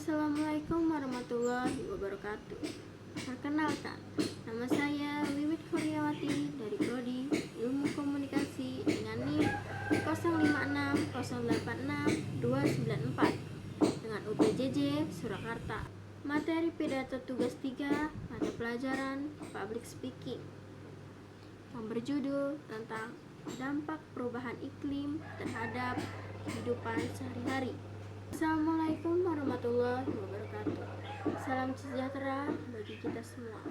Assalamualaikum warahmatullahi wabarakatuh. Perkenalkan, nama saya Wiwit Kurniawati dari Prodi Ilmu Komunikasi dengan NIM 0560866294 dengan UPJJ Surakarta. Materi pidato tugas 3 mata pelajaran Public Speaking yang berjudul tentang dampak perubahan iklim terhadap kehidupan sehari-hari. Assalamualaikum warahmatullahi wabarakatuh. Salam sejahtera bagi kita semua.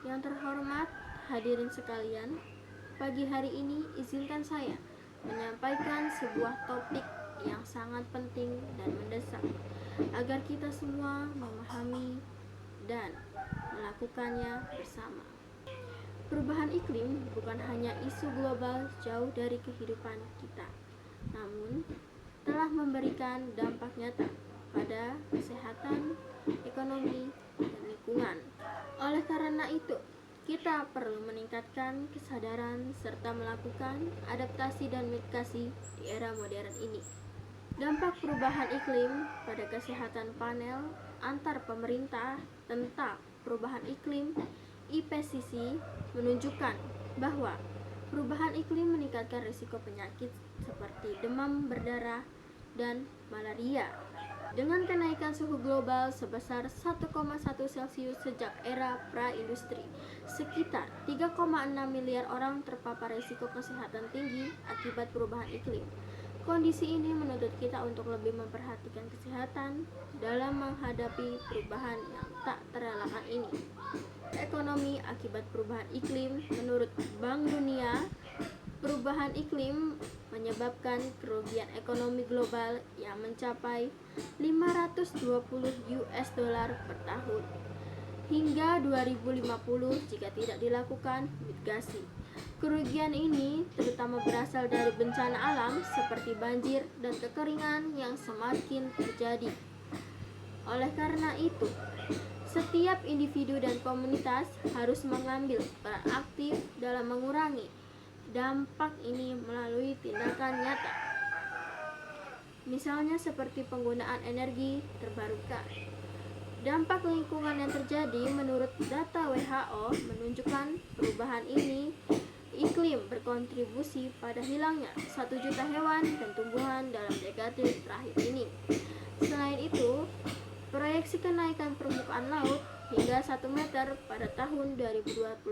Yang terhormat hadirin sekalian, pagi hari ini izinkan saya menyampaikan sebuah topik yang sangat penting dan mendesak agar kita semua memahami dan melakukannya bersama. Perubahan iklim bukan hanya isu global jauh dari kehidupan kita, namun telah memberikan dampak nyata pada kesehatan, ekonomi, dan lingkungan. Oleh karena itu, kita perlu meningkatkan kesadaran serta melakukan adaptasi dan mitigasi di era modern ini. Dampak perubahan iklim pada kesehatan panel antar pemerintah tentang perubahan iklim IPCC menunjukkan bahwa perubahan iklim meningkatkan risiko penyakit seperti demam berdarah dan malaria. Dengan kenaikan suhu global sebesar 1,1 Celcius sejak era pra-industri, sekitar 3,6 miliar orang terpapar risiko kesehatan tinggi akibat perubahan iklim. Kondisi ini menuntut kita untuk lebih memperhatikan kesehatan dalam menghadapi perubahan yang tak terelakkan ini. Ekonomi akibat perubahan iklim. Menurut Bank Dunia, perubahan iklim menyebabkan kerugian ekonomi global yang mencapai 520 US dollar per tahun hingga 2050 jika tidak dilakukan mitigasi. Kerugian ini terutama berasal dari bencana alam seperti banjir dan kekeringan yang semakin terjadi. Oleh karena itu, setiap individu dan komunitas harus mengambil peran aktif dalam mengurangi dampak ini melalui tindakan nyata. Misalnya seperti penggunaan energi terbarukan. Dampak lingkungan yang terjadi menurut data WHO menunjukkan perubahan iklim berkontribusi pada hilangnya 1 juta hewan dan tumbuhan dalam dekade terakhir ini. Selain itu, proyeksi kenaikan permukaan laut hingga 1 meter pada tahun 2021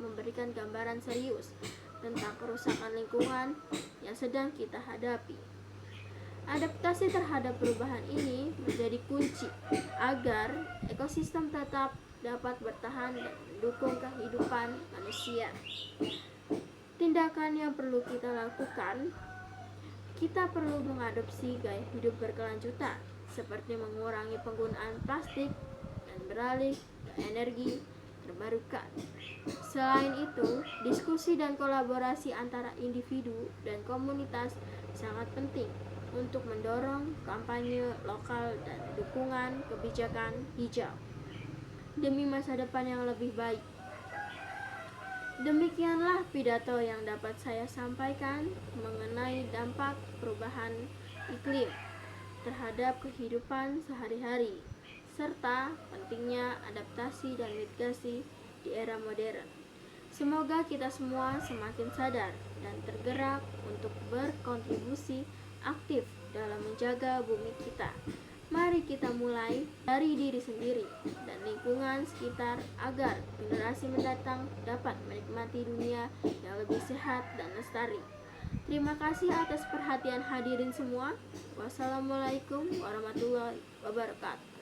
memberikan gambaran serius tentang kerusakan lingkungan yang sedang kita hadapi. Adaptasi terhadap perubahan ini menjadi kunci agar ekosistem tetap dapat bertahan dan mendukung kehidupan manusia. Tindakan yang perlu kita lakukan, kita perlu mengadopsi gaya hidup berkelanjutan seperti mengurangi penggunaan plastik dan beralih ke energi terbarukan. Selain itu, diskusi dan kolaborasi antara individu dan komunitas sangat penting untuk mendorong kampanye lokal dan dukungan kebijakan hijau demi masa depan yang lebih baik. Demikianlah pidato yang dapat saya sampaikan mengenai dampak perubahan iklim terhadap kehidupan sehari-hari serta pentingnya adaptasi dan mitigasi di era modern. Semoga kita semua semakin sadar dan tergerak untuk berkontribusi aktif dalam menjaga bumi kita. Mari kita mulai dari diri sendiri dan lingkungan sekitar agar generasi mendatang dapat menikmati dunia yang lebih sehat dan lestari. Terima kasih atas perhatian hadirin semua. Wassalamualaikum warahmatullahi wabarakatuh.